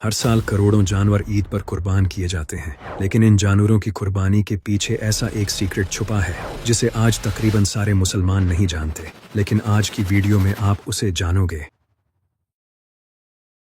हर साल करोड़ों जानवर ईद पर कुर्बान किए जाते हैं, लेकिन इन जानवरों की कुर्बानी के पीछे ऐसा एक सीक्रेट छुपा है जिसे आज तकरीबन सारे मुसलमान नहीं जानते, लेकिन आज की वीडियो में आप उसे जानोगे।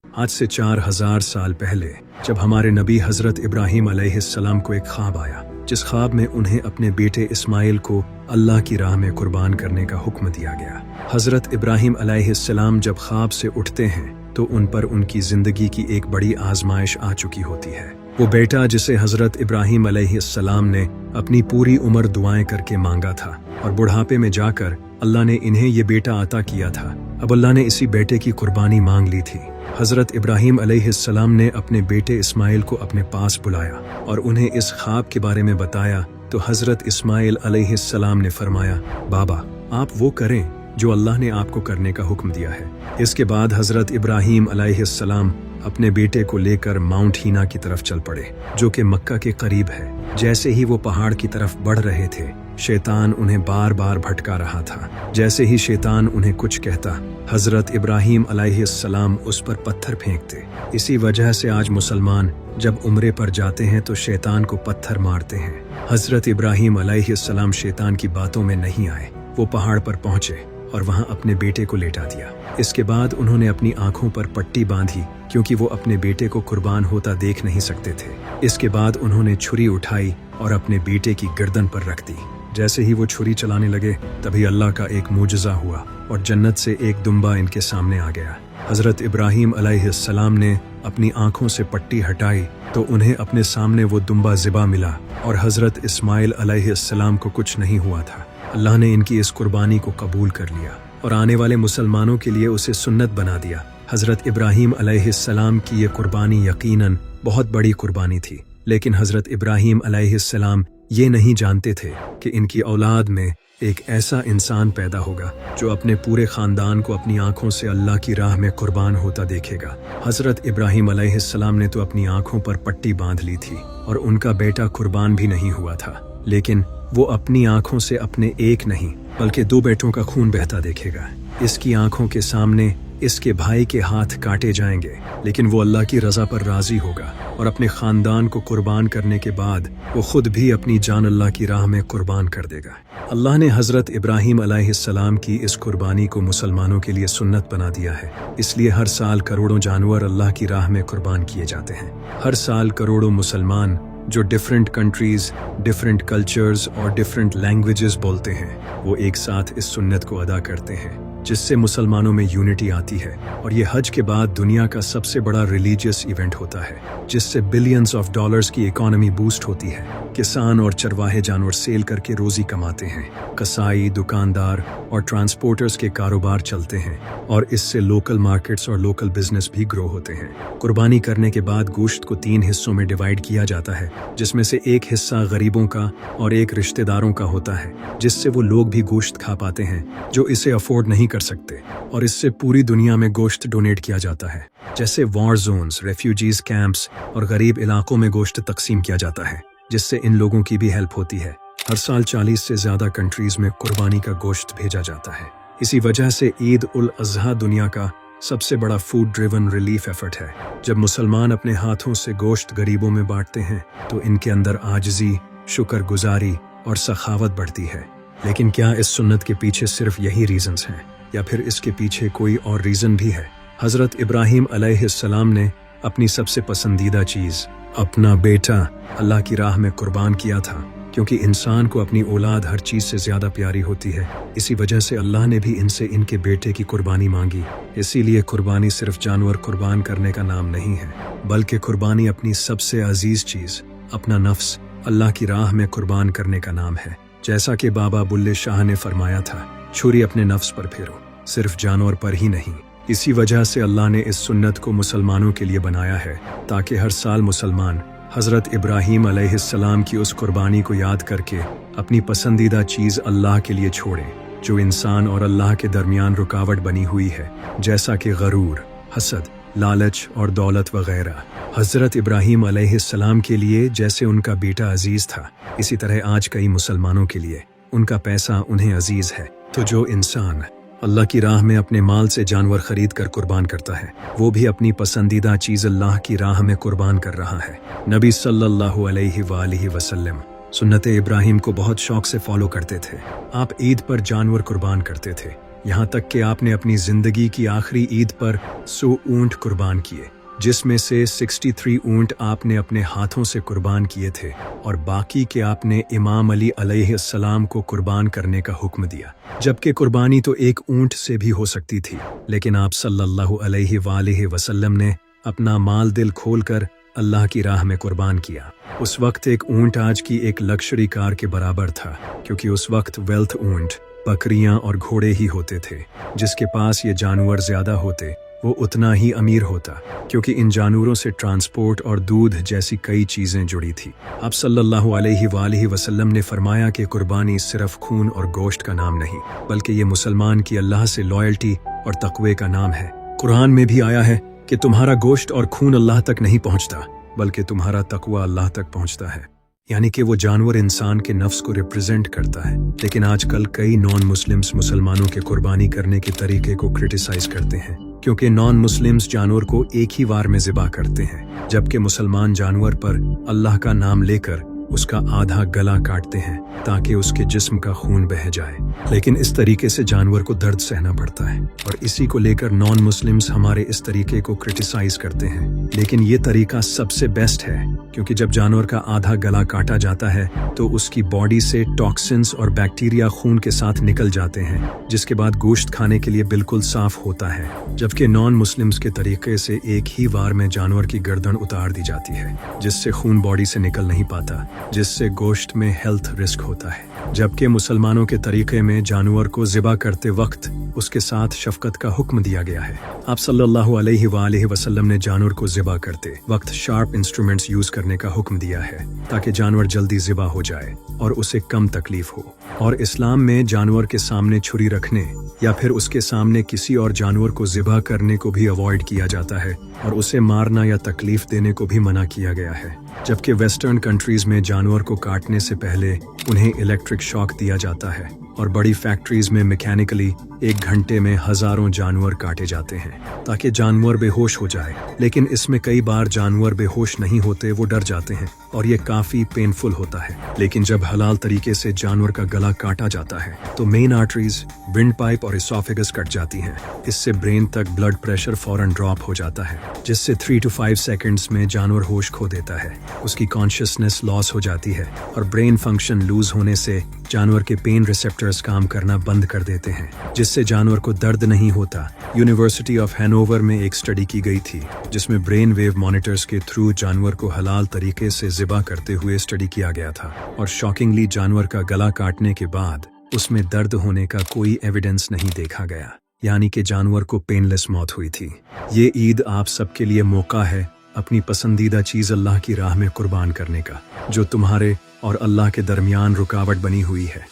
आज से 4000 साल पहले जब हमारे नबी हजरत इब्राहीम अलैहिस्सलाम को एक ख्वाब आया, जिस ख्वाब में उन्हें अपने बेटे इस्माइल को अल्लाह की राह में कुर्बान करने का हुक्म दिया गया। हजरत इब्राहीम अलैहिस्सलाम जब ख्वाब से उठते हैं तो उन पर उनकी जिंदगी की एक बड़ी आजमाइश आ चुकी होती है। वो बेटा जिसे हजरत इब्राहीम अलैहिस्सलाम ने अपनी पूरी उम्र दुआएं करके मांगा था और बुढ़ापे में जाकर अल्लाह ने इन्हें ये बेटा अता किया था। अब अल्लाह ने इसी बेटे की कुर्बानी मांग ली थी। हजरत इब्राहीम अलैहिस्सलाम ने अपने बेटे इस्माइल को अपने पास बुलाया और उन्हें इस ख्वाब के बारे में बताया तो हजरत इस्माइल अलैहिस्सलाम ने फरमाया, बाबा आप वो करें जो अल्लाह ने आपको करने का हुक्म दिया है। इसके बाद हजरत इब्राहीम अलैहिस्सलाम अपने बेटे को लेकर माउंट हीना की तरफ चल पड़े, जो कि मक्का के करीब है। जैसे ही वो पहाड़ की तरफ बढ़ रहे थे, शैतान उन्हें बार बार भटका रहा था। जैसे ही शैतान उन्हें कुछ कहता, हजरत इब्राहीम अलैहिस्सलाम उस पर पत्थर फेंकते। इसी वजह से आज मुसलमान जब उम्रे पर जाते हैं तो शैतान को पत्थर मारते हैं। हजरत इब्राहीम अलैहिस्सलाम शैतान की बातों में नहीं आए। वो पहाड़ पर पहुंचे और वहां अपने बेटे को लेटा दिया। इसके बाद उन्होंने अपनी आंखों पर पट्टी बांधी, क्योंकि वो अपने बेटे को कुर्बान होता देख नहीं सकते थे। इसके बाद उन्होंने छुरी उठाई और अपने बेटे की गर्दन पर रख दी। जैसे ही वो छुरी चलाने लगे, तभी अल्लाह का एक मुजज़ा हुआ और जन्नत से एक दुम्बा इनके सामने आ गया। हजरत इब्राहीम अलैहिस्सलाम ने अपनी आंखों से पट्टी हटाई तो उन्हें अपने सामने वो दुम्बा ज़िबा मिला और हजरत इस्माइल अलैहिस्सलाम को कुछ नहीं हुआ था। अल्लाह ने इनकी इस कुर्बानी को कबूल कर लिया और आने वाले मुसलमानों के लिए उसे सुन्नत बना दिया। हजरत इब्राहीम अलैहिस्सलाम की ये कुर्बानी यकीनन बहुत बड़ी कुर्बानी थी, लेकिन हजरत इब्राहीम अलैहिस्सलाम ये नहीं जानते थे कि इनकी औलाद में एक ऐसा इंसान पैदा होगा जो अपने पूरे खानदान को अपनी आंखों से अल्लाह की राह में कुर्बान होता देखेगा। हजरत इब्राहीम अलैहिस्सलाम ने तो अपनी आंखों पर पट्टी बांध ली थी और उनका बेटा कुर्बान भी नहीं हुआ था, लेकिन वो अपनी आंखों से अपने एक नहीं बल्कि 2 बेटों का खून बहता देखेगा। इसकी आंखों के सामने इसके भाई के हाथ काटे जाएंगे, लेकिन वो अल्लाह की रज़ा पर राज़ी होगा और अपने खानदान को कुर्बान करने के बाद वो खुद भी अपनी जान अल्लाह की राह में कुर्बान कर देगा। अल्लाह ने हजरत इब्राहीम अलैहिस्सलाम की इस कुर्बानी को मुसलमानों के लिए सुन्नत बना दिया है। इसलिए हर साल करोड़ों जानवर अल्लाह की राह में कुर्बान किए जाते हैं। हर साल करोड़ों मुसलमान जो डिफरेंट कंट्रीज, डिफरेंट कल्चर्स और डिफरेंट लैंग्वेजेस बोलते हैं, वो एक साथ इस सुन्नत को अदा करते हैं, जिससे मुसलमानों में यूनिटी आती है। और ये हज के बाद दुनिया का सबसे बड़ा रिलीजियस इवेंट होता है, जिससे बिलियंस ऑफ डॉलर्स की इकोनॉमी बूस्ट होती है। किसान और चरवाहे जानवर सेल करके रोजी कमाते हैं, कसाई, दुकानदार और ट्रांसपोर्टर्स के कारोबार चलते हैं और इससे लोकल मार्केट्स और लोकल बिजनेस भी ग्रो होते हैं। कुर्बानी करने के बाद गोश्त को 3 हिस्सों में डिवाइड किया जाता है, जिसमें से एक हिस्सा गरीबों का और एक रिश्तेदारों का होता है, जिससे वो लोग भी गोश्त खा पाते हैं जो इसे अफोर्ड नहीं कर सकते। और इससे पूरी दुनिया में गोश्त डोनेट किया जाता है। जैसे वॉर जोन्स, रेफ्यूजीज कैंप्स और गरीब इलाकों में गोश्त तकसीम किया जाता है, जिससे इन लोगों की भी हेल्प होती है। हर साल 40 से ज्यादा कंट्रीज में कुर्बानी का गोश्त भेजा जाता है। इसी वजह से ईद उल अजहा दुनिया का सबसे बड़ा फूड ड्रिवन रिलीफ एफर्ट है। जब मुसलमान अपने हाथों से गोश्त गरीबों में बांटते हैं तो इनके अंदर आजिज़ी, शुक्रगुजारी और सखावत बढ़ती है। लेकिन क्या इस सुन्नत के पीछे सिर्फ यही रीजंस हैं या फिर इसके पीछे कोई और रीजन भी है? हजरत इब्राहीम अलैहिस्सलाम ने अपनी सबसे पसंदीदा चीज, अपना बेटा, अल्लाह की राह में कुर्बान किया था, क्योंकि इंसान को अपनी औलाद हर चीज से ज्यादा प्यारी होती है। इसी वजह से अल्लाह ने भी इनसे इनके बेटे की कुर्बानी मांगी। इसीलिए कुर्बानी सिर्फ जानवर कुर्बान करने का नाम नहीं है, बल्कि कुर्बानी अपनी सबसे अजीज चीज, अपना नफ्स, अल्लाह की राह में कुर्बान करने का नाम है। जैसा कि बाबा बुल्ले शाह ने फरमाया था, छुरी अपने नफ्स पर फेरो, सिर्फ जानवर पर ही नहीं। इसी वजह से अल्लाह ने इस सुन्नत को मुसलमानों के लिए बनाया है, ताकि हर साल मुसलमान हजरत इब्राहीम अलैहिस्सलाम की उस कुर्बानी को याद करके अपनी पसंदीदा चीज़ अल्लाह के लिए छोड़ें, जो इंसान और अल्लाह के दरमियान रुकावट बनी हुई है, जैसा कि गरूर, हसद, लालच और दौलत वगैरह। हजरत इब्राहीम अलैहिस्सलाम के लिए जैसे उनका बेटा अजीज था, इसी तरह आज कई मुसलमानों के लिए उनका पैसा उन्हें अजीज है। तो जो इंसान अल्लाह की राह में अपने माल से जानवर खरीद कर कुर्बान करता है, वो भी अपनी पसंदीदा चीज़ अल्लाह की राह में कुर्बान कर रहा है। नबी सल्लल्लाहु अलैहि वसल्लम सुन्नत इब्राहिम को बहुत शौक से फॉलो करते थे। आप ईद पर जानवर कुर्बान करते थे, यहाँ तक कि आपने अपनी ज़िंदगी की आखिरी ईद पर 100 ऊँट कुर्बान किए, जिसमें से 63 ऊँट आपने अपने हाथों से कुर्बान किए थे और बाकी के आपने इमाम अली अलैहिस्सलाम को कुर्बान करने का हुक्म दिया। जबकि कुर्बानी तो एक ऊँट से भी हो सकती थी, लेकिन आप सल्लल्लाहु अलैहि वसल्लम ने अपना माल दिल खोलकर अल्लाह की राह में कुर्बान किया। उस वक्त एक ऊँट आज की एक लग्जरी कार के बराबर था, क्योंकि उस वक्त वेल्थ ऊँट, बकरियां और घोड़े ही होते थे। जिसके पास ये जानवर ज्यादा होते वो उतना ही अमीर होता, क्योंकि इन जानवरों से ट्रांसपोर्ट और दूध जैसी कई चीजें जुड़ी थी। आप सल्लल्लाहु अलैहि वसल्लम ने फरमाया कि कुर्बानी सिर्फ खून और गोश्त का नाम नहीं, बल्कि ये मुसलमान की अल्लाह से लॉयल्टी और तकवे का नाम है। कुरान में भी आया है कि तुम्हारा गोश्त और खून अल्लाह तक नहीं पहुंचता, बल्कि तुम्हारा तकवा अल्लाह तक पहुंचता है। यानी कि वो जानवर इंसान के नफ्स को रिप्रेजेंट करता है। लेकिन आजकल कई नॉन मुस्लिम्स मुसलमानों के कुर्बानी करने के तरीके को क्रिटिसाइज करते हैं, क्योंकि नॉन मुस्लिम्स जानवर को एक ही बार में ज़िबा करते हैं, जबकि मुसलमान जानवर पर अल्लाह का नाम लेकर उसका आधा गला काटते हैं ताकि उसके जिस्म का खून बह जाए। लेकिन इस तरीके से जानवर को दर्द सहना पड़ता है, और इसी को लेकर नॉन मुस्लिम्स हमारे इस तरीके को क्रिटिसाइज करते हैं। लेकिन ये तरीका सबसे बेस्ट है, क्योंकि जब जानवर का आधा गला काटा जाता है तो उसकी बॉडी से टॉक्सिन्स और बैक्टीरिया खून के साथ निकल जाते हैं, जिसके बाद गोश्त खाने के लिए बिल्कुल साफ होता है। जबकि नॉन मुस्लिम्स के तरीके से एक ही बार में जानवर की गर्दन उतार दी जाती है, जिससे खून बॉडी से निकल नहीं पाता, जिससे गोश्त में हेल्थ रिस्क होता है। जबकि मुसलमानों के तरीके में जानवर को ज़िबा करते वक्त उसके साथ शफकत का हुक्म दिया गया है। आप सल्लल्लाहु अलैहि वसल्लम ने जानवर को ज़िबा करते वक्त शार्प इंस्ट्रूमेंट्स यूज करने का हुक्म दिया है, ताकि जानवर जल्दी ज़िबा हो जाए और उसे कम तकलीफ हो। और इस्लाम में जानवर के सामने छुरी रखने या फिर उसके सामने किसी और जानवर को ज़िबा करने को भी अवॉइड किया जाता है, और उसे मारना या तकलीफ देने को भी मना किया गया है। जबकि वेस्टर्न कंट्रीज में जानवर को काटने से पहले उन्हें इलेक्ट्रिक शॉक दिया जाता है, और बड़ी फैक्ट्रीज में मैकेनिकली 1 घंटे में हजारों जानवर काटे जाते हैं ताकि जानवर बेहोश हो जाए। लेकिन इसमें कई बार जानवर बेहोश नहीं होते, वो डर जाते हैं और ये काफी पेनफुल होता है। लेकिन जब हलाल तरीके से जानवर का गला काटा जाता है तो मेन आर्टरीज, विंड पाइप और इसोफेगस कट जाती हैं। इससे ब्रेन तक ब्लड प्रेशर फौरन ड्रॉप हो जाता है, जिससे 3 to 5 सेकेंड्स में जानवर होश खो देता है। उसकी कॉन्शियसनेस लॉस हो जाती है, और ब्रेन फंक्शन लूज होने से जानवर के पेन रिसेप्टर्स काम करना बंद कर देते हैं, जिससे जानवर को दर्द नहीं होता। यूनिवर्सिटी ऑफ हैनोवर में एक स्टडी की गई थी, जिसमें ब्रेन वेव मॉनिटर्स के थ्रू जानवर को हलाल तरीके से ज़िबा करते हुए स्टडी किया गया था, और शॉकिंगली जानवर का गला काटने के बाद उसमें दर्द होने का कोई एविडेंस नहीं देखा गया, यानी कि जानवर को पेनलेस मौत हुई थी। ये ईद आप सबके लिए मौका है अपनी पसंदीदा चीज़ अल्लाह की राह में कुर्बान करने का, जो तुम्हारे और अल्लाह के दरमियान रुकावट बनी हुई है।